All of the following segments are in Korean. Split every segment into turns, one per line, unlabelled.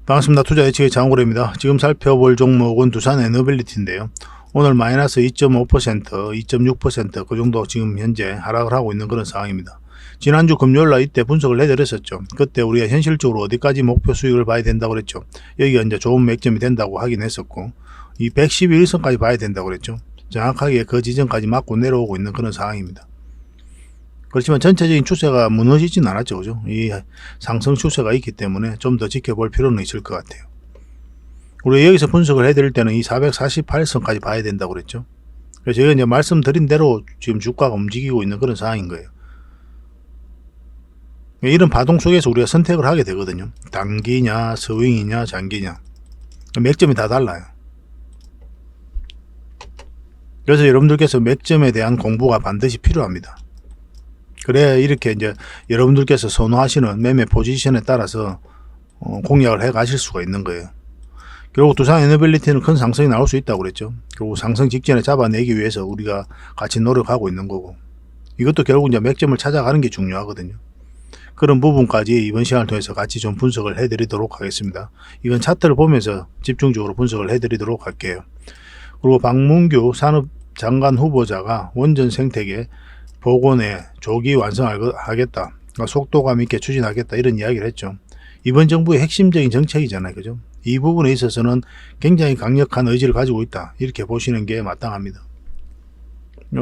반갑습니다. 투자 예측의 장고래입니다. 지금 살펴볼 종목은 두산에너빌리티인데요. 오늘 마이너스 2.5%, 2.6% 그 정도 지금 현재 하락을 하고 있는 그런 상황입니다. 지난주 금요일날 이때 분석을 해드렸었죠. 그때 우리가 현실적으로 어디까지 목표 수익을 봐야 된다고 그랬죠. 여기가 이제 좋은 맥점이 된다고 하긴 했었고, 이 111선까지 봐야 된다고 그랬죠. 정확하게 그 지점까지 맞고 내려오고 있는 그런 상황입니다. 그렇지만 전체적인 추세가 무너지진 않았죠. 그죠? 이 상승 추세가 있기 때문에 좀 더 지켜볼 필요는 있을 것 같아요. 우리 여기서 분석을 해드릴 때는 이 448선까지 봐야 된다고 그랬죠. 그래서 제가 이제 말씀드린 대로 지금 주가가 움직이고 있는 그런 상황인 거예요. 이런 파동 속에서 우리가 선택을 하게 되거든요. 단기냐, 스윙이냐, 장기냐. 맥점이 다 달라요. 그래서 여러분들께서 맥점에 대한 공부가 반드시 필요합니다. 그래야 이렇게 이제 여러분들께서 선호하시는 매매 포지션에 따라서 공략을 해 가실 수가 있는 거예요. 결국 두산에너빌리티는 큰 상승이 나올 수 있다고 그랬죠. 결국 상승 직전에 잡아내기 위해서 우리가 같이 노력하고 있는 거고, 이것도 결국 이제 맥점을 찾아가는 게 중요하거든요. 그런 부분까지 이번 시간을 통해서 같이 좀 분석을 해드리도록 하겠습니다. 이건 차트를 보면서 집중적으로 분석을 해드리도록 할게요. 그리고 박문규 산업장관 후보자가 원전 생태계 복원에 조기 완성하겠다, 속도감 있게 추진하겠다, 이런 이야기를 했죠. 이번 정부의 핵심적인 정책이잖아요. 그죠? 이 부분에 있어서는 굉장히 강력한 의지를 가지고 있다, 이렇게 보시는 게 마땅합니다.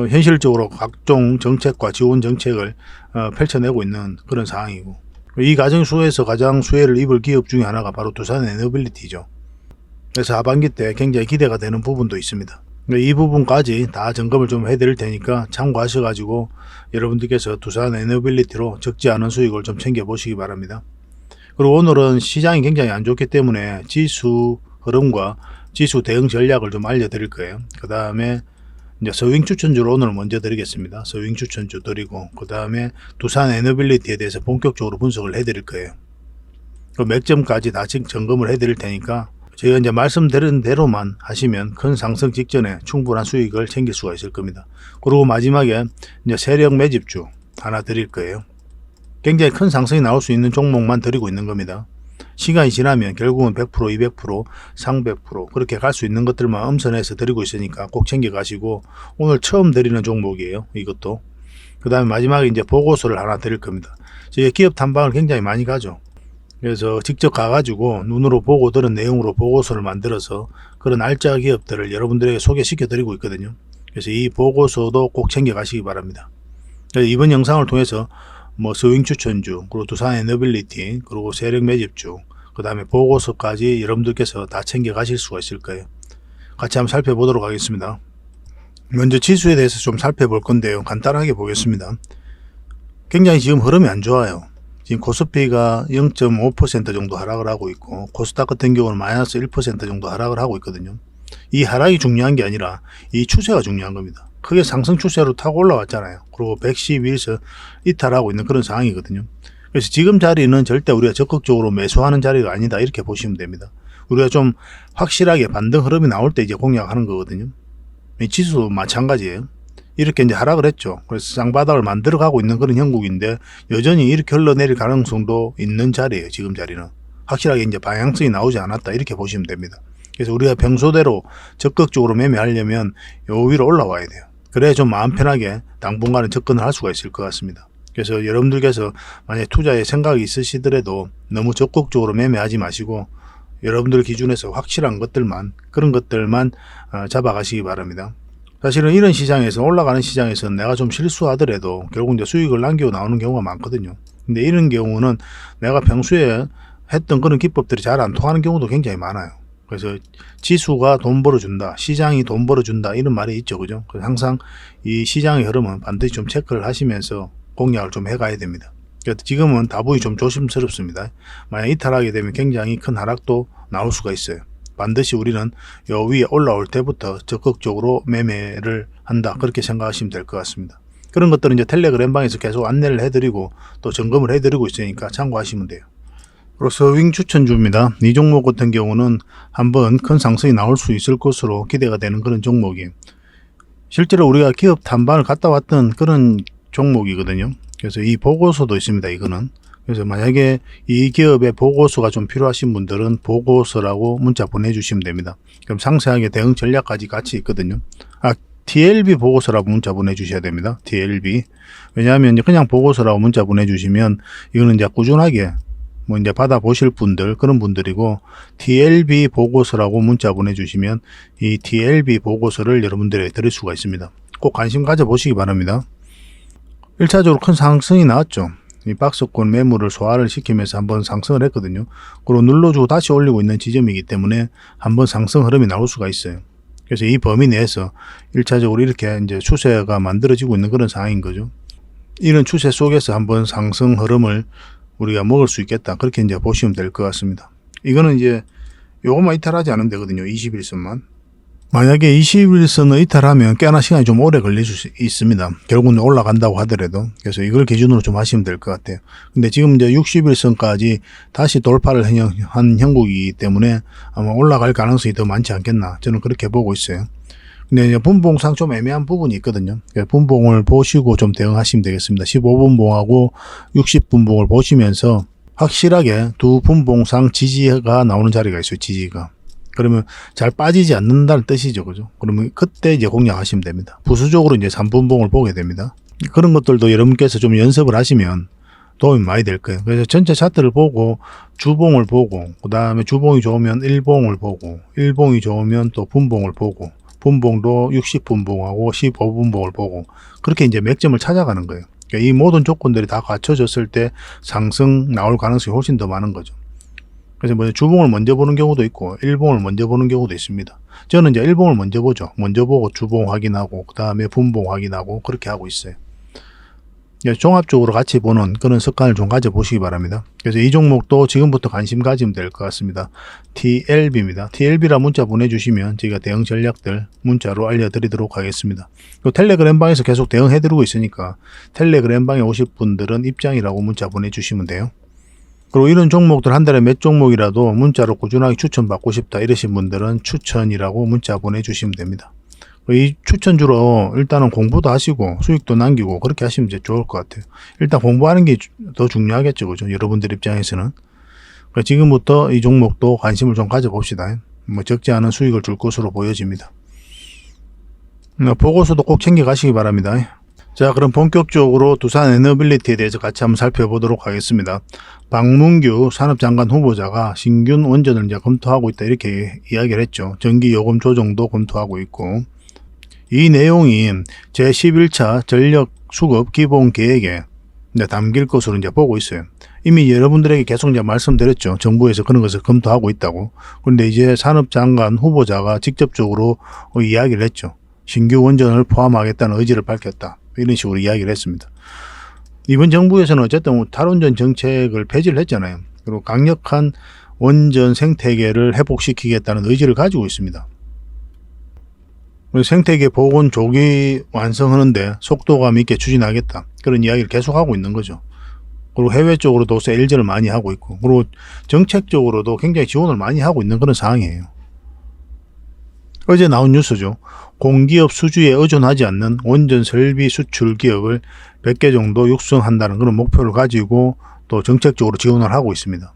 현실적으로 각종 정책과 지원 정책을 펼쳐내고 있는 그런 상황이고, 이 과정 속에서 가장 수혜를 입을 기업 중에 하나가 바로 두산에너빌리티죠. 그래서 하반기 때 굉장히 기대가 되는 부분도 있습니다. 이 부분까지 다 점검을 좀 해드릴 테니까 참고하셔가지고 여러분들께서 두산에너빌리티로 적지 않은 수익을 좀 챙겨 보시기 바랍니다. 그리고 오늘은 시장이 굉장히 안 좋기 때문에 지수 흐름과 지수 대응 전략을 좀 알려드릴 거예요. 그 다음에 이제 서윙 추천주를 오늘 먼저 드리겠습니다. 서윙 추천주 드리고, 그 다음에 두산에너빌리티에 대해서 본격적으로 분석을 해드릴 거예요. 그 맥점까지 다 점검을 해드릴 테니까 제가 이제 말씀드린 대로만 하시면 큰 상승 직전에 충분한 수익을 챙길 수가 있을 겁니다. 그리고 마지막에 이제 세력 매집주 하나 드릴 거예요. 굉장히 큰 상승이 나올 수 있는 종목만 드리고 있는 겁니다. 시간이 지나면 결국은 100%, 200%, 상 100% 그렇게 갈 수 있는 것들만 엄선해서 드리고 있으니까 꼭 챙겨 가시고, 오늘 처음 드리는 종목이에요. 이것도. 그 다음에 마지막에 이제 보고서를 하나 드릴 겁니다. 저희 기업 탐방을 굉장히 많이 가죠. 그래서 직접 가가지고 눈으로 보고 들은 내용으로 보고서를 만들어서 그런 알짜 기업들을 여러분들에게 소개시켜 드리고 있거든요. 그래서 이 보고서도 꼭 챙겨 가시기 바랍니다. 이번 영상을 통해서 뭐 스윙 추천주, 그리고 두산에너빌리티, 그리고 세력 매집주, 그 다음에 보고서까지 여러분들께서 다 챙겨 가실 수가 있을 거예요. 같이 한번 살펴보도록 하겠습니다. 먼저 지수에 대해서 좀 살펴볼 건데요. 간단하게 보겠습니다. 굉장히 지금 흐름이 안 좋아요. 지금 코스피가 0.5% 정도 하락을 하고 있고, 코스닥 같은 경우는 마이너스 1% 정도 하락을 하고 있거든요. 이 하락이 중요한 게 아니라 이 추세가 중요한 겁니다. 크게 상승 추세로 타고 올라왔잖아요. 그리고 112에서 이탈하고 있는 그런 상황이거든요. 그래서 지금 자리는 절대 우리가 적극적으로 매수하는 자리가 아니다, 이렇게 보시면 됩니다. 우리가 좀 확실하게 반등 흐름이 나올 때 이제 공략하는 거거든요. 이 지수도 마찬가지예요. 이렇게 이제 하락을 했죠. 그래서 쌍바닥을 만들어 가고 있는 그런 형국인데 여전히 이렇게 흘러내릴 가능성도 있는 자리예요. 지금 자리는 확실하게 이제 방향성이 나오지 않았다, 이렇게 보시면 됩니다. 그래서 우리가 평소대로 적극적으로 매매하려면 요 위로 올라와야 돼요. 그래야 좀 마음 편하게 당분간은 접근을 할 수가 있을 것 같습니다. 그래서 여러분들께서 만약에 투자에 생각이 있으시더라도 너무 적극적으로 매매하지 마시고 여러분들 기준에서 확실한 것들만, 그런 것들만 잡아가시기 바랍니다. 사실은 이런 시장에서, 올라가는 시장에서 내가 좀 실수하더라도 결국 이제 수익을 남기고 나오는 경우가 많거든요. 근데 이런 경우는 내가 평소에 했던 그런 기법들이 잘 안 통하는 경우도 굉장히 많아요. 그래서 지수가 돈 벌어준다, 시장이 돈 벌어준다, 이런 말이 있죠. 그죠? 그래서 항상 이 시장의 흐름은 반드시 좀 체크를 하시면서 공략을 좀 해가야 됩니다. 그래서 지금은 다분히 좀 조심스럽습니다. 만약 이탈하게 되면 굉장히 큰 하락도 나올 수가 있어요. 반드시 우리는 요 위에 올라올 때부터 적극적으로 매매를 한다, 그렇게 생각하시면 될 것 같습니다. 그런 것들은 이제 텔레그램방에서 계속 안내를 해드리고 또 점검을 해드리고 있으니까 참고하시면 돼요. 그리고 서윙 추천주입니다. 이 종목 같은 경우는 한번 큰 상승이 나올 수 있을 것으로 기대가 되는 그런 종목이에요. 실제로 우리가 기업 탐방을 갔다 왔던 그런 종목이거든요. 그래서 이 보고서도 있습니다. 이거는 그래서 만약에 이 기업의 보고서가 좀 필요하신 분들은 보고서라고 문자 보내주시면 됩니다. 그럼 상세하게 대응 전략까지 같이 있거든요. TLB 보고서라고 문자 보내주셔야 됩니다. TLB. 왜냐하면 이제 그냥 보고서라고 문자 보내주시면 이거는 이제 꾸준하게 뭐 이제 받아보실 분들, 그런 분들이고, TLB 보고서라고 문자 보내주시면 이 TLB 보고서를 여러분들에게 드릴 수가 있습니다. 꼭 관심 가져보시기 바랍니다. 1차적으로 큰 상승이 나왔죠. 이 박스권 매물을 소화를 시키면서 한번 상승을 했거든요. 그리고 눌러주고 다시 올리고 있는 지점이기 때문에 한번 상승 흐름이 나올 수가 있어요. 그래서 이 범위 내에서 1차적으로 이렇게 이제 추세가 만들어지고 있는 그런 상황인 거죠. 이런 추세 속에서 한번 상승 흐름을 우리가 먹을 수 있겠다. 그렇게 이제 보시면 될 것 같습니다. 이거는 이제 요것만 이탈하지 않으면 되거든요. 21선만. 만약에 21선을 이탈하면 꽤나 시간이 좀 오래 걸릴 수 있습니다. 결국은 올라간다고 하더라도. 그래서 이걸 기준으로 좀 하시면 될 것 같아요. 근데 지금 이제 61선까지 다시 돌파를 한 형국이기 때문에 아마 올라갈 가능성이 더 많지 않겠나. 저는 그렇게 보고 있어요. 근데 이제 분봉상 좀 애매한 부분이 있거든요. 분봉을 보시고 좀 대응하시면 되겠습니다. 15분봉하고 60분봉을 보시면서 확실하게 두 분봉상 지지가 나오는 자리가 있어요. 지지가. 그러면 잘 빠지지 않는다는 뜻이죠. 그죠? 그러면 그때 이제 공략하시면 됩니다. 부수적으로 이제 3분봉을 보게 됩니다. 그런 것들도 여러분께서 좀 연습을 하시면 도움이 많이 될 거예요. 그래서 전체 차트를 보고 주봉을 보고, 그 다음에 주봉이 좋으면 일봉을 보고, 일봉이 좋으면 또 분봉을 보고, 분봉도 60분봉하고 15분봉을 보고, 그렇게 이제 맥점을 찾아가는 거예요. 그러니까 이 모든 조건들이 다 갖춰졌을 때 상승 나올 가능성이 훨씬 더 많은 거죠. 그래서 뭐 주봉을 먼저 보는 경우도 있고 일봉을 먼저 보는 경우도 있습니다. 저는 이제 일봉을 먼저 보죠. 먼저 보고 주봉 확인하고 그 다음에 분봉 확인하고 그렇게 하고 있어요. 종합적으로 같이 보는 그런 습관을 좀 가져보시기 바랍니다. 그래서 이 종목도 지금부터 관심 가지면 될 것 같습니다. TLB입니다. TLB라 문자 보내주시면 저희가 대응 전략들 문자로 알려드리도록 하겠습니다. 텔레그램 방에서 계속 대응해드리고 있으니까 텔레그램 방에 오실 분들은 입장이라고 문자 보내주시면 돼요. 그리고 이런 종목들 한 달에 몇 종목이라도 문자로 꾸준하게 추천받고 싶다 이러신 분들은 추천이라고 문자 보내주시면 됩니다. 이 추천주로 일단은 공부도 하시고 수익도 남기고 그렇게 하시면 이제 좋을 것 같아요. 일단 공부하는 게 더 중요하겠죠. 그죠? 여러분들 입장에서는. 지금부터 이 종목도 관심을 좀 가져봅시다. 뭐 적지 않은 수익을 줄 것으로 보여집니다. 보고서도 꼭 챙겨가시기 바랍니다. 자, 그럼 본격적으로 두산 에너빌리티에 대해서 같이 한번 살펴보도록 하겠습니다. 박문규 산업장관 후보자가 신규 원전을 이제 검토하고 있다 이렇게 이야기를 했죠. 전기 요금 조정도 검토하고 있고, 이 내용이 제11차 전력 수급 기본 계획에 담길 것으로 이제 보고 있어요. 이미 여러분들에게 계속 이제 말씀드렸죠. 정부에서 그런 것을 검토하고 있다고. 그런데 이제 산업장관 후보자가 직접적으로 이야기를 했죠. 신규 원전을 포함하겠다는 의지를 밝혔다. 이런 식으로 이야기를 했습니다. 이번 정부에서는 어쨌든 탈원전 정책을 폐지를 했잖아요. 그리고 강력한 원전 생태계를 회복시키겠다는 의지를 가지고 있습니다. 생태계 복원 조기 완성하는데 속도감 있게 추진하겠다. 그런 이야기를 계속하고 있는 거죠. 그리고 해외 쪽으로도 세일즈를 많이 하고 있고, 그리고 정책적으로도 굉장히 지원을 많이 하고 있는 그런 상황이에요. 어제 나온 뉴스죠. 공기업 수주에 의존하지 않는 원전 설비 수출 기업을 100개 정도 육성한다는 그런 목표를 가지고 또 정책적으로 지원을 하고 있습니다.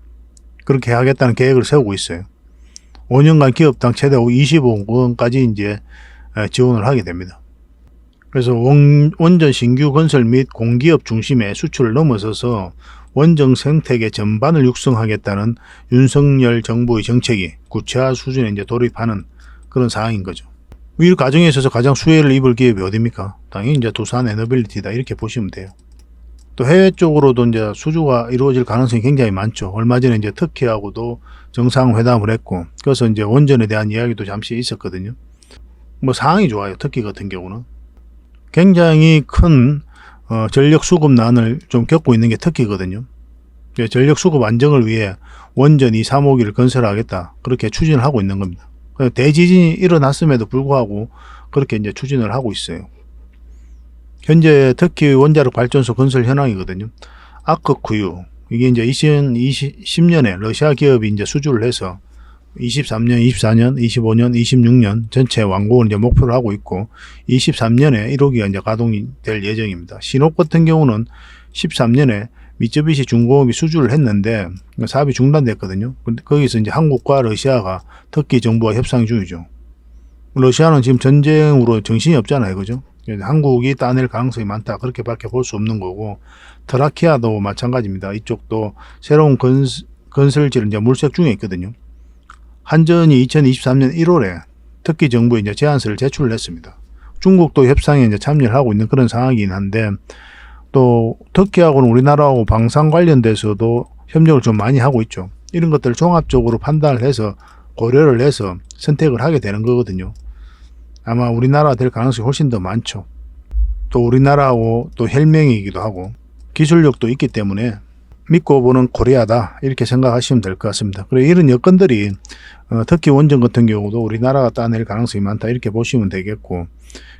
그렇게 하겠다는 계획을 세우고 있어요. 5년간 기업당 최대 25억 원까지 이제 지원을 하게 됩니다. 그래서 원전 신규 건설 및 공기업 중심의 수출을 넘어서서 원전 생태계 전반을 육성하겠다는 윤석열 정부의 정책이 구체화 수준에 이제 돌입하는 그런 상황인 거죠. 이 과정에 있어서 가장 수혜를 입을 기업이 어디입니까? 당연히 이제 두산 에너빌리티다 이렇게 보시면 돼요. 또 해외 쪽으로도 이제 수주가 이루어질 가능성이 굉장히 많죠. 얼마 전에 이제 터키하고도 정상회담을 했고, 그래서 이제 원전에 대한 이야기도 잠시 있었거든요. 뭐 상황이 좋아요. 터키 같은 경우는 굉장히 큰 전력 수급난을 좀 겪고 있는 게 터키거든요. 전력 수급 안정을 위해 원전 2, 3호기를 건설하겠다 그렇게 추진을 하고 있는 겁니다. 대지진이 일어났음에도 불구하고 그렇게 이제 추진을 하고 있어요. 현재 터키 원자력 발전소 건설 현황이거든요. 아크쿠유 이게 이제 2010년에 러시아 기업이 이제 수주를 해서 23년, 24년, 25년, 26년 전체 완공을 이제 목표로 하고 있고 23년에 1호기가 이제 가동이 될 예정입니다. 신옥 같은 경우는 13년에 미쯔비시 중공업이 수주를 했는데 사업이 중단됐거든요. 근데 거기서 이제 한국과 러시아가 터키 정부와 협상 중이죠. 러시아는 지금 전쟁으로 정신이 없잖아요. 그죠? 그래서 한국이 따낼 가능성이 많다. 그렇게밖에 볼 수 없는 거고, 트라키아도 마찬가지입니다. 이쪽도 새로운 건설지를 이제 물색 중에 있거든요. 한전이 2023년 1월에 터키 정부에 이제 제안서를 제출을 했습니다. 중국도 협상에 이제 참여를 하고 있는 그런 상황이긴 한데, 또 터키하고는 우리나라하고 방산 관련돼서도 협력을 좀 많이 하고 있죠. 이런 것들을 종합적으로 판단을 해서 고려를 해서 선택을 하게 되는 거거든요. 아마 우리나라가 될 가능성이 훨씬 더 많죠. 또 우리나라하고 또 혈맹이기도 하고 기술력도 있기 때문에 믿고 보는 코리아다 이렇게 생각하시면 될 것 같습니다. 그리고 이런 여건들이 터키 원전 같은 경우도 우리나라가 따낼 가능성이 많다 이렇게 보시면 되겠고,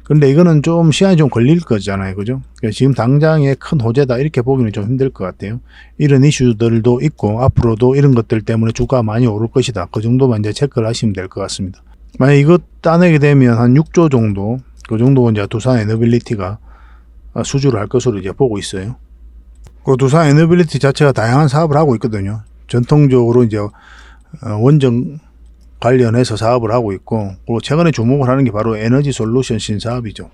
그런데 이거는 좀 시간이 좀 걸릴 거잖아요. 그죠? 지금 당장의 큰 호재다 이렇게 보기는 좀 힘들 것 같아요. 이런 이슈들도 있고 앞으로도 이런 것들 때문에 주가가 많이 오를 것이다. 그 정도만 이제 체크를 하시면 될 것 같습니다. 만약 이것 따내게 되면 한 6조 정도, 그 정도 이제 두산 에너빌리티가 수주를 할 것으로 이제 보고 있어요. 그 두산 에너빌리티 자체가 다양한 사업을 하고 있거든요. 전통적으로 이제 원전 관련해서 사업을 하고 있고, 그리고 최근에 주목을 하는 게 바로 에너지 솔루션 신사업이죠.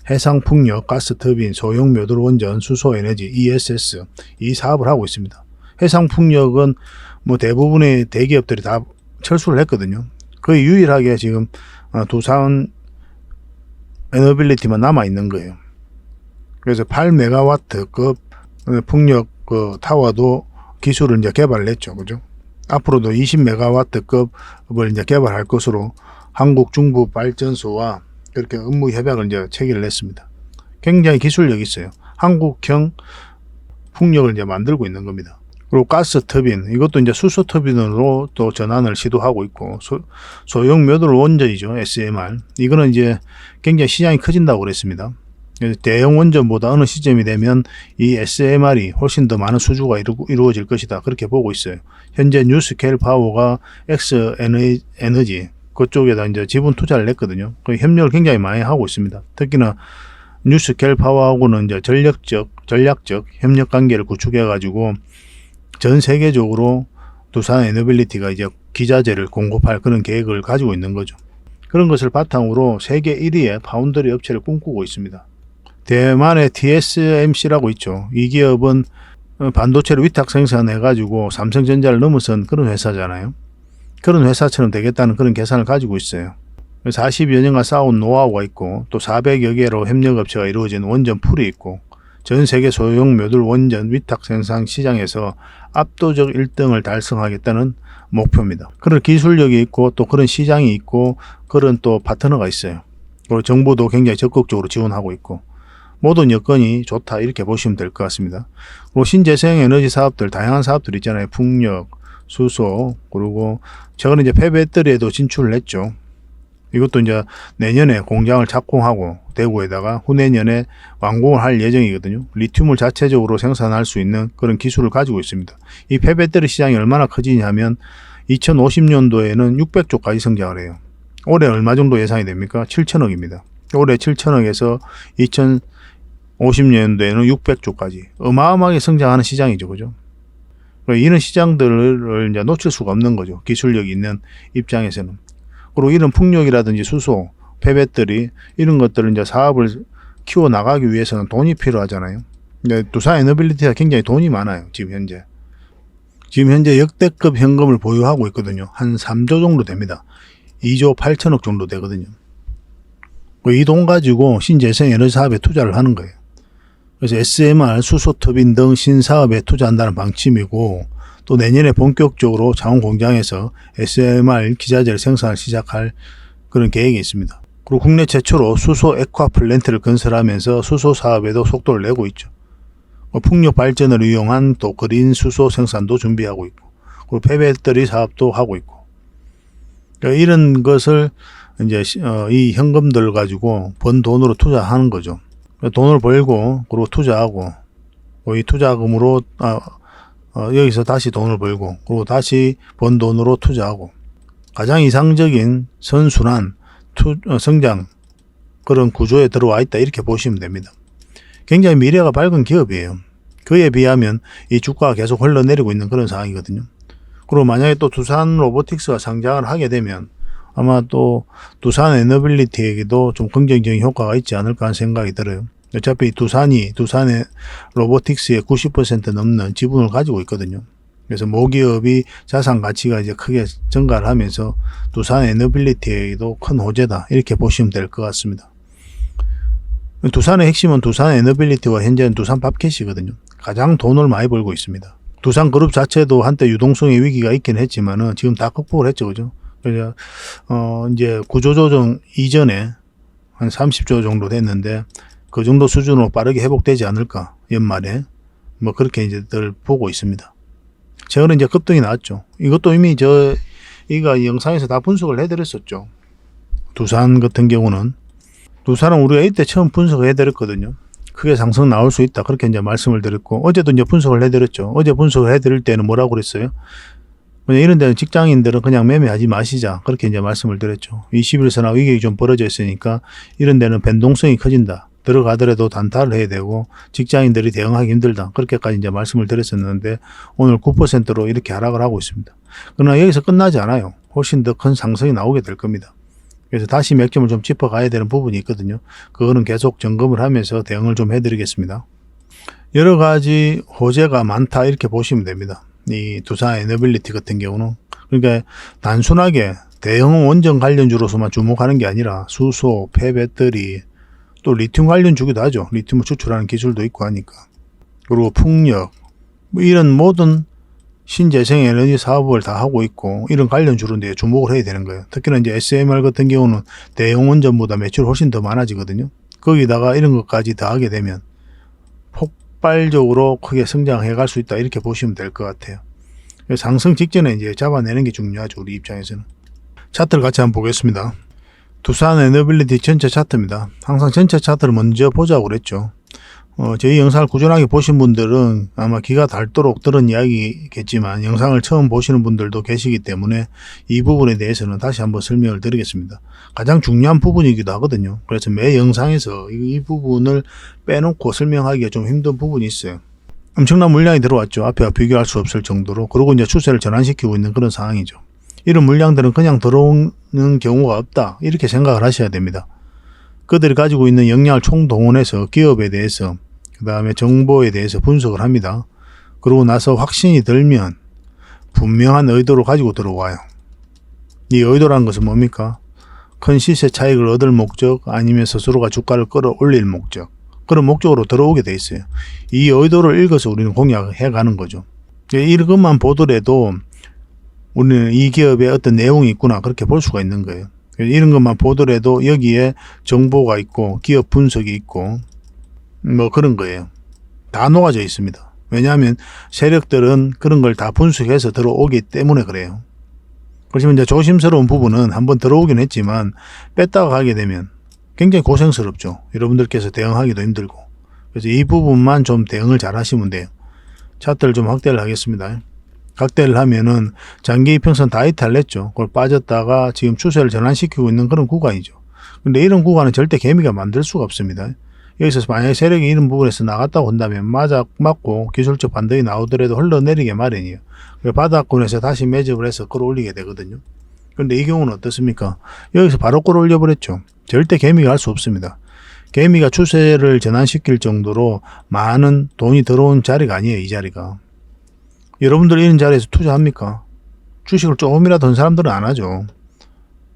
해상 풍력, 가스 터빈, 소형 묘들 원전, 수소 에너지, ESS 이 사업을 하고 있습니다. 해상 풍력은 뭐 대부분의 대기업들이 다 철수를 했거든요. 거의 유일하게 지금 두산 에너빌리티만 남아 있는 거예요. 그래서 8메가와트급 풍력 그 타워도 기술을 이제 개발을 했죠. 그죠? 앞으로도 20메가와트급을 이제 개발할 것으로 한국 중부 발전소와 그렇게 업무 협약을 이제 체결을 했습니다. 굉장히 기술력이 있어요. 한국형 풍력을 이제 만들고 있는 겁니다. 그리고 가스 터빈, 이것도 이제 수소 터빈으로 또 전환을 시도하고 있고, 소형 묘들 원전이죠. SMR. 이거는 이제 굉장히 시장이 커진다고 그랬습니다. 대형 원전보다 어느 시점이 되면 이 SMR이 훨씬 더 많은 수주가 이루어질 것이다. 그렇게 보고 있어요. 현재 뉴스케일 파워가 X 에너지 그쪽에다 이제 지분 투자를 했거든요. 그 협력을 굉장히 많이 하고 있습니다. 특히나 뉴스케일 파워하고는 이제 전략적 협력 관계를 구축해 가지고 전 세계적으로 두산 에너빌리티가 이제 기자재를 공급할 그런 계획을 가지고 있는 거죠. 그런 것을 바탕으로 세계 1위의 파운드리 업체를 꿈꾸고 있습니다. 대만의 TSMC라고 있죠. 이 기업은 반도체를 위탁 생산해가지고 삼성전자를 넘어선 그런 회사잖아요. 그런 회사처럼 되겠다는 그런 계산을 가지고 있어요. 40여 년간 쌓아온 노하우가 있고, 또 400여 개로 협력업체가 이루어진 원전 풀이 있고, 전 세계 소형 묘들 원전 위탁 생산 시장에서 압도적 1등을 달성하겠다는 목표입니다. 그런 기술력이 있고 또 그런 시장이 있고 그런 또 파트너가 있어요. 그리고 정부도 굉장히 적극적으로 지원하고 있고, 모든 여건이 좋다 이렇게 보시면 될 것 같습니다. 그리고 신재생 에너지 사업들, 다양한 사업들 있잖아요. 풍력, 수소, 그리고 최근에 이제 폐배터리에도 진출을 했죠. 이것도 이제 내년에 공장을 착공하고 대구에다가 후내년에 완공을 할 예정이거든요. 리튬을 자체적으로 생산할 수 있는 그런 기술을 가지고 있습니다. 이 폐배터리 시장이 얼마나 커지냐면 2050년도에는 600조까지 성장을 해요. 올해 얼마 정도 예상이 됩니까? 7천억입니다. 올해 7천억에서 2050년도에는 600조까지 어마어마하게 성장하는 시장이죠. 그죠? 이런 시장들을 이제 놓칠 수가 없는 거죠. 기술력이 있는 입장에서는. 그리고 이런 풍력이라든지 수소, 폐배터리 이런 것들을 이제 사업을 키워 나가기 위해서는 돈이 필요하잖아요. 두산 에너빌리티가 굉장히 돈이 많아요. 지금 현재 역대급 현금을 보유하고 있거든요. 한 3조 정도 됩니다. 2조 8천억 정도 되거든요. 이 돈 가지고 신재생 에너지 사업에 투자를 하는 거예요. 그래서 SMR, 수소 터빈 등 신사업에 투자한다는 방침이고, 또 내년에 본격적으로 창원 공장에서 SMR 기자재를 생산을 시작할 그런 계획이 있습니다. 그리고 국내 최초로 수소 액화 플랜트를 건설하면서 수소 사업에도 속도를 내고 있죠. 풍력 발전을 이용한 또 그린 수소 생산도 준비하고 있고, 그리고 폐배터리 사업도 하고 있고, 그러니까 이런 것을 이제 이 현금들을 가지고 번 돈으로 투자하는 거죠. 돈을 벌고 그리고 투자하고, 이 투자금으로 여기서 다시 돈을 벌고 그리고 다시 번 돈으로 투자하고, 가장 이상적인 선순환 성장 그런 구조에 들어와 있다 이렇게 보시면 됩니다. 굉장히 미래가 밝은 기업이에요. 그에 비하면 이 주가가 계속 흘러내리고 있는 그런 상황이거든요. 그리고 만약에 또 두산 로보틱스가 상장을 하게 되면 아마 또 두산 에너빌리티에게도 좀 긍정적인 효과가 있지 않을까 하는 생각이 들어요. 어차피 두산의 로보틱스의 90% 넘는 지분을 가지고 있거든요. 그래서 모기업이 자산 가치가 이제 크게 증가를 하면서 두산 에너빌리티에도 큰 호재다, 이렇게 보시면 될 것 같습니다. 두산의 핵심은 두산 에너빌리티와 현재는 두산 팝켓이거든요. 가장 돈을 많이 벌고 있습니다. 두산 그룹 자체도 한때 유동성의 위기가 있긴 했지만은 지금 다 극복을 했죠, 그죠? 그래서 이제 구조조정 이전에 한 30조 정도 됐는데 그 정도 수준으로 빠르게 회복되지 않을까, 연말에 뭐 그렇게 이제 늘 보고 있습니다. 최근에 이제 급등이 나왔죠. 이것도 이미 이가 영상에서 다 분석을 해드렸었죠. 두산 같은 경우는, 두산은 우리가 이때 처음 분석을 해드렸거든요. 크게 상승 나올 수 있다, 그렇게 이제 말씀을 드렸고, 어제도 이제 분석을 해드렸죠. 어제 분석을 해드릴 때는 뭐라고 그랬어요? 그냥 이런 데는 직장인들은 그냥 매매하지 마시자, 그렇게 이제 말씀을 드렸죠. 21선화 위격이 좀 벌어져 있으니까 이런 데는 변동성이 커진다, 들어가더라도 단타를 해야 되고 직장인들이 대응하기 힘들다, 그렇게까지 이제 말씀을 드렸었는데 오늘 9%로 이렇게 하락을 하고 있습니다. 그러나 여기서 끝나지 않아요. 훨씬 더 큰 상승이 나오게 될 겁니다. 그래서 다시 맥점을 좀 짚어가야 되는 부분이 있거든요. 그거는 계속 점검을 하면서 대응을 좀 해드리겠습니다. 여러 가지 호재가 많다, 이렇게 보시면 됩니다. 이 두산 에너빌리티 같은 경우는, 그러니까 단순하게 대형 원전 관련주로서만 주목하는 게 아니라 수소, 폐배터리, 또 리튬 관련 주기도 하죠. 리튬을 추출하는 기술도 있고 하니까. 그리고 풍력, 뭐 이런 모든 신재생 에너지 사업을 다 하고 있고, 이런 관련주로인데 주목을 해야 되는 거예요. 특히나 이제 SMR 같은 경우는 대형 원전보다 매출이 훨씬 더 많아지거든요. 거기다가 이런 것까지 더하게 되면 폭발적으로 크게 성장해 갈 수 있다, 이렇게 보시면 될 것 같아요. 상승 직전에 이제 잡아내는 게 중요하죠, 우리 입장에서는. 차트를 같이 한번 보겠습니다. 두산 에너빌리티 전체 차트입니다. 항상 전체 차트를 먼저 보자고 그랬죠. 저희 영상을 꾸준하게 보신 분들은 아마 기가 닳도록 들은 이야기겠지만 영상을 처음 보시는 분들도 계시기 때문에 이 부분에 대해서는 다시 한번 설명을 드리겠습니다. 가장 중요한 부분이기도 하거든요. 그래서 매 영상에서 이 부분을 빼놓고 설명하기가 좀 힘든 부분이 있어요. 엄청난 물량이 들어왔죠. 앞에와 비교할 수 없을 정도로. 그리고 이제 추세를 전환시키고 있는 그런 상황이죠. 이런 물량들은 그냥 들어오는 경우가 없다, 이렇게 생각을 하셔야 됩니다. 그들이 가지고 있는 역량을 총동원해서 기업에 대해서, 그 다음에 정보에 대해서 분석을 합니다. 그러고 나서 확신이 들면 분명한 의도를 가지고 들어와요. 이 의도라는 것은 뭡니까? 큰 시세 차익을 얻을 목적, 아니면 스스로가 주가를 끌어올릴 목적, 그런 목적으로 들어오게 돼 있어요. 이 의도를 읽어서 우리는 공략을 해가는 거죠. 이것만 보더라도 우리는 이 기업에 어떤 내용이 있구나, 그렇게 볼 수가 있는 거예요. 이런 것만 보더라도 여기에 정보가 있고 기업 분석이 있고 뭐 그런 거예요. 다 녹아져 있습니다. 왜냐하면 세력들은 그런 걸 다 분석해서 들어오기 때문에 그래요. 그렇지만 이제 조심스러운 부분은 한번 들어오긴 했지만 뺐다가 가게 되면 굉장히 고생스럽죠. 여러분들께서 대응하기도 힘들고. 그래서 이 부분만 좀 대응을 잘 하시면 돼요. 차트를 좀 확대를 하겠습니다. 확대를 하면은 장기 이평선 다 이탈했죠. 그걸 빠졌다가 지금 추세를 전환시키고 있는 그런 구간이죠. 근데 이런 구간은 절대 개미가 만들 수가 없습니다. 여기서 만약에 세력이 이런 부분에서 나갔다고 한다면 맞고 기술적 반등이 나오더라도 흘러내리게 마련이에요. 바닥권에서 다시 매집을 해서 끌어올리게 되거든요. 그런데 이 경우는 어떻습니까? 여기서 바로 끌어올려 버렸죠. 절대 개미가 할 수 없습니다. 개미가 추세를 전환시킬 정도로 많은 돈이 들어온 자리가 아니에요, 이 자리가. 여러분들 이런 자리에서 투자합니까? 주식을 조금이라도 한 사람들은 안 하죠.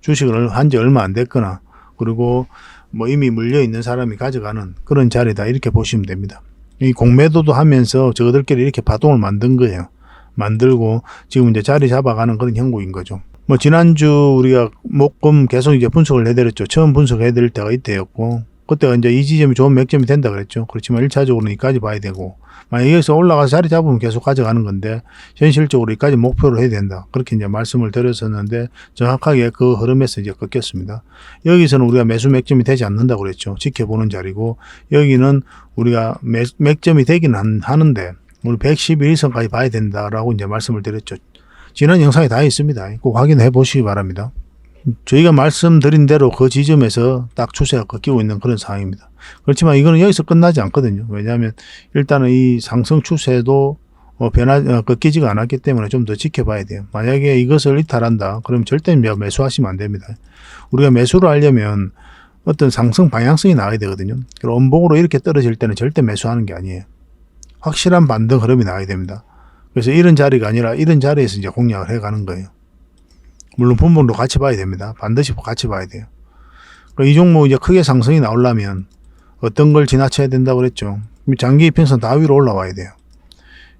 주식을 한 지 얼마 안 됐거나, 그리고 뭐 이미 물려 있는 사람이 가져가는 그런 자리다, 이렇게 보시면 됩니다. 이 공매도도 하면서 저들끼리 이렇게 파동을 만든 거예요. 만들고 지금 이제 자리 잡아가는 그런 형국인 거죠. 뭐 지난주 우리가 목금 계속 이제 분석을 해드렸죠. 처음 분석해드릴 때가 이때였고, 그때가 이제 이 지점이 좋은 맥점이 된다 그랬죠. 그렇지만 1차적으로는 여기까지 봐야 되고, 만약 여기서 올라가서 자리 잡으면 계속 가져가는 건데 현실적으로 여기까지 목표로 해야 된다, 그렇게 이제 말씀을 드렸었는데 정확하게 그 흐름에서 이제 꺾였습니다. 여기서는 우리가 매수 맥점이 되지 않는다고 그랬죠. 지켜보는 자리고, 여기는 우리가 맥점이 되긴 하는데 우리 111선까지 봐야 된다라고 이제 말씀을 드렸죠. 지난 영상에 다 있습니다. 꼭 확인해 보시기 바랍니다. 저희가 말씀드린 대로 그 지점에서 딱 추세가 꺾이고 있는 그런 상황입니다. 그렇지만 이거는 여기서 끝나지 않거든요. 왜냐하면 일단은 이 상승 추세도 꺾이지가 않았기 때문에 좀 더 지켜봐야 돼요. 만약에 이것을 이탈한다, 그럼 절대 매수하시면 안 됩니다. 우리가 매수를 하려면 어떤 상승 방향성이 나와야 되거든요. 그리고 음봉으로 이렇게 떨어질 때는 절대 매수하는 게 아니에요. 확실한 반등 흐름이 나와야 됩니다. 그래서 이런 자리가 아니라 이런 자리에서 이제 공략을 해가는 거예요. 물론 분봉도 같이 봐야 됩니다. 반드시 같이 봐야 돼요. 이 종목 이제 크게 상승이 나오려면 어떤 걸 지나쳐야 된다고 그랬죠. 장기 이평선 다 위로 올라와야 돼요.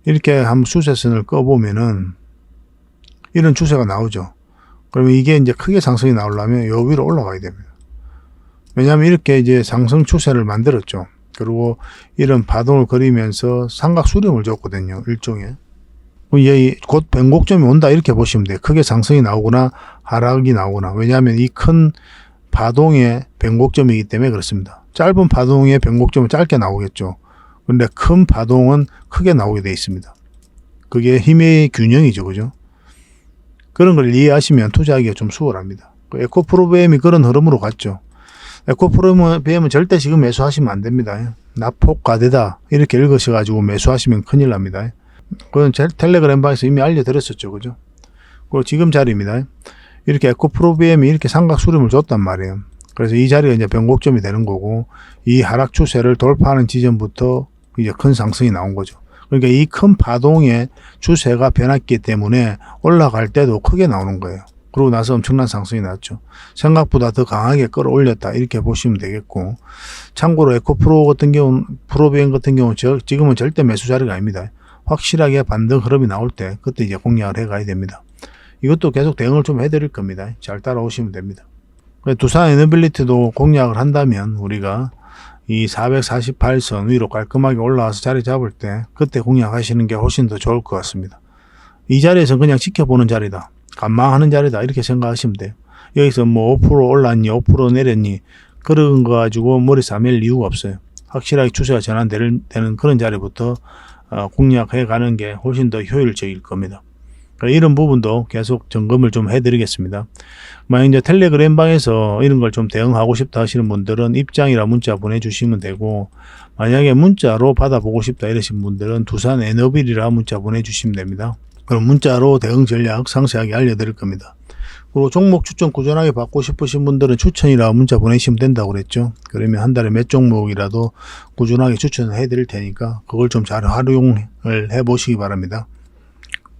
이렇게 한번 추세선을 꺼보면은 이런 추세가 나오죠. 그러면 이게 이제 크게 상승이 나오려면 요 위로 올라가야 됩니다. 왜냐하면 이렇게 이제 상승 추세를 만들었죠. 그리고 이런 파동을 그리면서 삼각 수렴을 줬거든요. 일종의. 곧 변곡점이 온다 이렇게 보시면 돼요. 크게 상승이 나오거나 하락이 나오거나. 왜냐하면 이 큰 파동의 변곡점이기 때문에 그렇습니다. 짧은 파동의 변곡점은 짧게 나오겠죠. 근데 큰 파동은 크게 나오게 되어 있습니다. 그게 힘의 균형이죠. 그죠? 그런 걸 이해하시면 투자하기가 좀 수월합니다. 에코프로비엠이 그런 흐름으로 갔죠. 에코프로비엠은 절대 지금 매수하시면 안 됩니다. 낙폭 과대다 이렇게 읽으셔가지고 매수하시면 큰일 납니다. 그건 텔레그램방에서 이미 알려드렸었죠. 그죠? 그리고 지금 자리입니다. 이렇게 에코프로비엠이 이렇게 삼각 수렴을 줬단 말이에요. 그래서 이 자리가 이제 변곡점이 되는 거고, 이 하락 추세를 돌파하는 지점부터 이제 큰 상승이 나온 거죠. 그러니까 이 큰 파동의 추세가 변했기 때문에 올라갈 때도 크게 나오는 거예요. 그러고 나서 엄청난 상승이 났죠. 생각보다 더 강하게 끌어올렸다 이렇게 보시면 되겠고, 참고로 에코프로 같은 경우는, 프로비엠 같은 경우는 지금은 절대 매수 자리가 아닙니다. 확실하게 반등 흐름이 나올 때 그때 이제 공략을 해 가야 됩니다. 이것도 계속 대응을 좀 해드릴 겁니다. 잘 따라오시면 됩니다. 두산 에너빌리티도 공략을 한다면 우리가 이 448선 위로 깔끔하게 올라와서 자리 잡을 때 그때 공략하시는 게 훨씬 더 좋을 것 같습니다. 이 자리에서 그냥 지켜보는 자리다, 관망하는 자리다 이렇게 생각하시면 돼요. 여기서 뭐 5% 올랐니 5% 내렸니 그런 거 가지고 머리 싸맬 이유가 없어요. 확실하게 추세가 전환되는 그런 자리부터 공략해 가는 게 훨씬 더 효율적일 겁니다. 이런 부분도 계속 점검을 좀 해드리겠습니다. 만약 이제 텔레그램방에서 이런 걸 좀 대응하고 싶다 하시는 분들은 입장이라 문자 보내주시면 되고, 만약에 문자로 받아보고 싶다 이러신 분들은 두산 에너빌이라 문자 보내주시면 됩니다. 그럼 문자로 대응 전략 상세하게 알려드릴 겁니다. 그리고 종목 추천 꾸준하게 받고 싶으신 분들은 추천이라 문자 보내시면 된다고 그랬죠. 그러면 한 달에 몇 종목이라도 꾸준하게 추천을 해드릴 테니까 그걸 좀 잘 활용을 해보시기 바랍니다.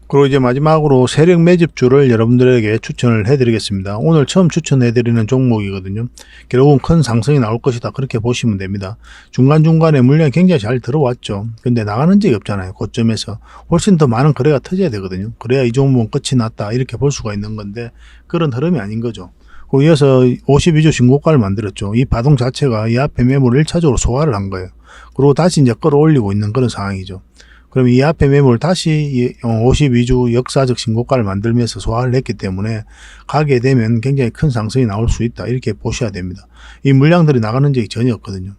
그리고 이제 마지막으로 세력 매집주를 여러분들에게 추천을 해드리겠습니다. 오늘 처음 추천해드리는 종목이거든요. 결국은 큰 상승이 나올 것이다 그렇게 보시면 됩니다. 중간중간에 물량이 굉장히 잘 들어왔죠. 근데 나가는 적이 없잖아요. 고점에서 훨씬 더 많은 거래가 터져야 되거든요. 그래야 이 종목은 끝이 났다 이렇게 볼 수가 있는 건데 그런 흐름이 아닌 거죠. 그 이어서 52주 신고가를 만들었죠. 이 파동 자체가 이 앞에 매물을 1차적으로 소화를 한 거예요. 그리고 다시 이제 끌어올리고 있는 그런 상황이죠. 그럼 이 앞에 매물 다시 52주 역사적 신고가를 만들면서 소화를 했기 때문에 가게 되면 굉장히 큰 상승이 나올 수 있다 이렇게 보셔야 됩니다. 이 물량들이 나가는 적이 전혀 없거든요.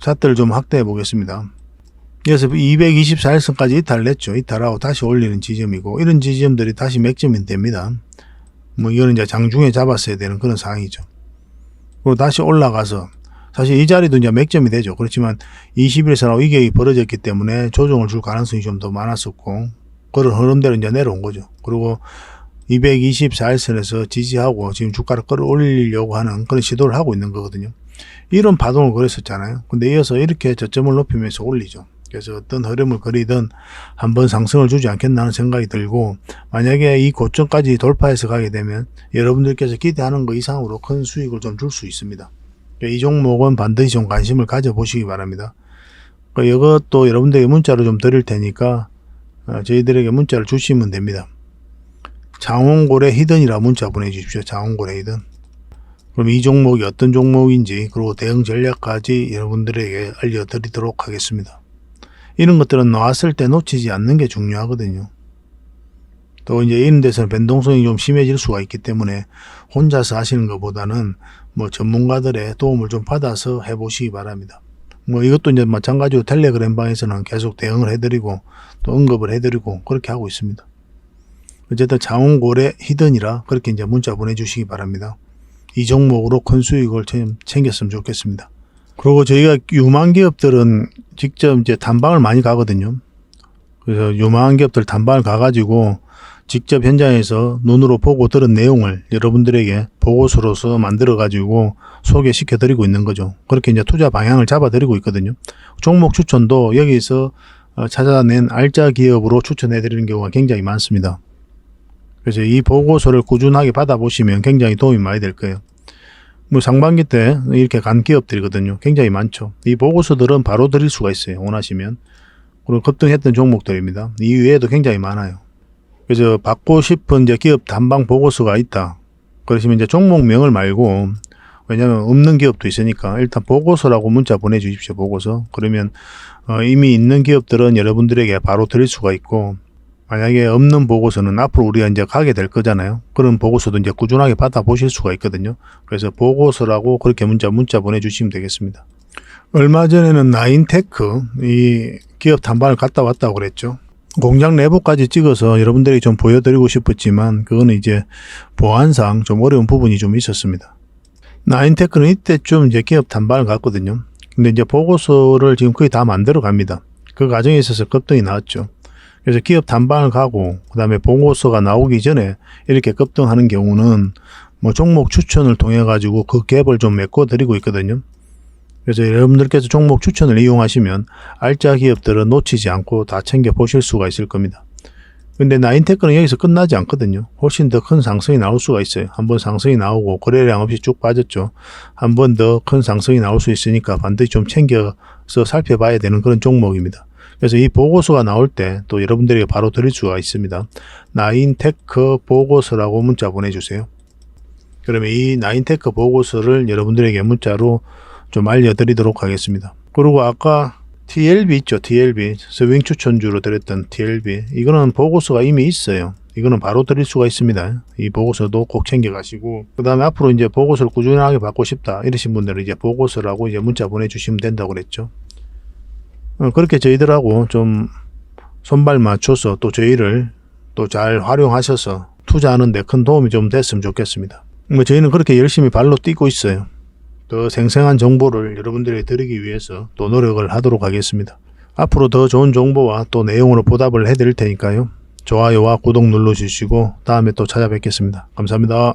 차트를 좀 확대해 보겠습니다. 그래서 224일선까지 이탈했죠. 이탈하고 다시 올리는 지점이고, 이런 지점들이 다시 맥점이 됩니다. 뭐 이거는 이제 장중에 잡았어야 되는 그런 상황이죠. 그리고 다시 올라가서 사실 이 자리도 이제 맥점이 되죠. 그렇지만 21선하고 이격이 벌어졌기 때문에 조정을 줄 가능성이 좀 더 많았었고, 그런 흐름대로 이제 내려온 거죠. 그리고 224일선에서 지지하고 지금 주가를 끌어올리려고 하는 그런 시도를 하고 있는 거거든요. 이런 파동을 그렸었잖아요. 근데 이어서 이렇게 저점을 높이면서 올리죠. 그래서 어떤 흐름을 그리든 한번 상승을 주지 않겠나 하는 생각이 들고, 만약에 이 고점까지 돌파해서 가게 되면 여러분들께서 기대하는 거 이상으로 큰 수익을 좀 줄 수 있습니다. 이 종목은 반드시 좀 관심을 가져보시기 바랍니다. 이것도 여러분들에게 문자로 좀 드릴 테니까 저희들에게 문자를 주시면 됩니다. 장원고래 히든이라 문자 보내주십시오. 장원고래 히든. 그럼 이 종목이 어떤 종목인지, 그리고 대응 전략까지 여러분들에게 알려드리도록 하겠습니다. 이런 것들은 나왔을 때 놓치지 않는 게 중요하거든요. 또 이제 이런 데서는 변동성이 좀 심해질 수가 있기 때문에 혼자서 하시는 것보다는 뭐 전문가들의 도움을 좀 받아서 해보시기 바랍니다. 뭐 이것도 이제 마찬가지로 텔레그램방에서는 계속 대응을 해드리고 또 언급을 해드리고 그렇게 하고 있습니다. 어쨌든 장원고래 히든이라 그렇게 이제 문자 보내주시기 바랍니다. 이 종목으로 큰 수익을 챙겼으면 좋겠습니다. 그리고 저희가 유망 기업들은 직접 이제 탐방을 많이 가거든요. 그래서 유망한 기업들 탐방을 가가지고 직접 현장에서 눈으로 보고 들은 내용을 여러분들에게 보고서로서 만들어가지고 소개시켜드리고 있는 거죠. 그렇게 이제 투자 방향을 잡아드리고 있거든요. 종목 추천도 여기서 찾아낸 알짜 기업으로 추천해드리는 경우가 굉장히 많습니다. 그래서 이 보고서를 꾸준하게 받아보시면 굉장히 도움이 많이 될 거예요. 뭐 상반기 때 이렇게 간 기업들이거든요. 굉장히 많죠. 이 보고서들은 바로 드릴 수가 있어요. 원하시면. 그리고 급등했던 종목들입니다. 이 외에도 굉장히 많아요. 그래서 받고 싶은 이제 기업 탐방 보고서가 있다. 그러시면 이제 종목명을 말고, 왜냐면 없는 기업도 있으니까 일단 보고서라고 문자 보내주십시오. 보고서. 그러면 이미 있는 기업들은 여러분들에게 바로 드릴 수가 있고, 만약에 없는 보고서는 앞으로 우리가 이제 가게 될 거잖아요. 그런 보고서도 이제 꾸준하게 받아보실 수가 있거든요. 그래서 보고서라고 그렇게 문자 보내주시면 되겠습니다. 얼마 전에는 나인테크 이 기업 탐방을 갔다 왔다고 그랬죠. 공장 내부까지 찍어서 여러분들에게 좀 보여드리고 싶었지만 그거는 이제 보안상 좀 어려운 부분이 좀 있었습니다. 나인테크는 이때쯤 이제 기업 탐방을 갔거든요. 근데 이제 보고서를 지금 거의 다 만들어 갑니다. 그 과정에 있어서 급등이 나왔죠. 그래서 기업 탐방을 가고 그다음에 보고서가 나오기 전에 이렇게 급등하는 경우는 뭐 종목 추천을 통해 가지고 그 갭을 좀 메꿔 드리고 있거든요. 그래서 여러분들께서 종목 추천을 이용하시면 알짜 기업들은 놓치지 않고 다 챙겨 보실 수가 있을 겁니다. 근데 나인테크는 여기서 끝나지 않거든요. 훨씬 더 큰 상승이 나올 수가 있어요. 한번 상승이 나오고 거래량 없이 쭉 빠졌죠. 한 번 더 큰 상승이 나올 수 있으니까 반드시 좀 챙겨서 살펴봐야 되는 그런 종목입니다. 그래서 이 보고서가 나올 때 또 여러분들에게 바로 드릴 수가 있습니다. 나인테크 보고서라고 문자 보내주세요. 그러면 이 나인테크 보고서를 여러분들에게 문자로 좀 알려드리도록 하겠습니다. 그리고 아까 TLB 있죠. TLB 스윙 추천주로 드렸던 TLB 이거는 보고서가 이미 있어요. 이거는 바로 드릴 수가 있습니다. 이 보고서도 꼭 챙겨가시고 그 다음에 앞으로 이제 보고서를 꾸준하게 받고 싶다 이러신 분들은 이제 보고서라고 이제 문자 보내주시면 된다고 그랬죠. 그렇게 저희들하고 좀 손발 맞춰서 또 저희를 또 잘 활용하셔서 투자하는 데 큰 도움이 좀 됐으면 좋겠습니다. 뭐 저희는 그렇게 열심히 발로 뛰고 있어요. 더 생생한 정보를 여러분들에게 드리기 위해서 또 노력을 하도록 하겠습니다. 앞으로 더 좋은 정보와 또 내용으로 보답을 해드릴 테니까요. 좋아요와 구독 눌러주시고 다음에 또 찾아뵙겠습니다. 감사합니다.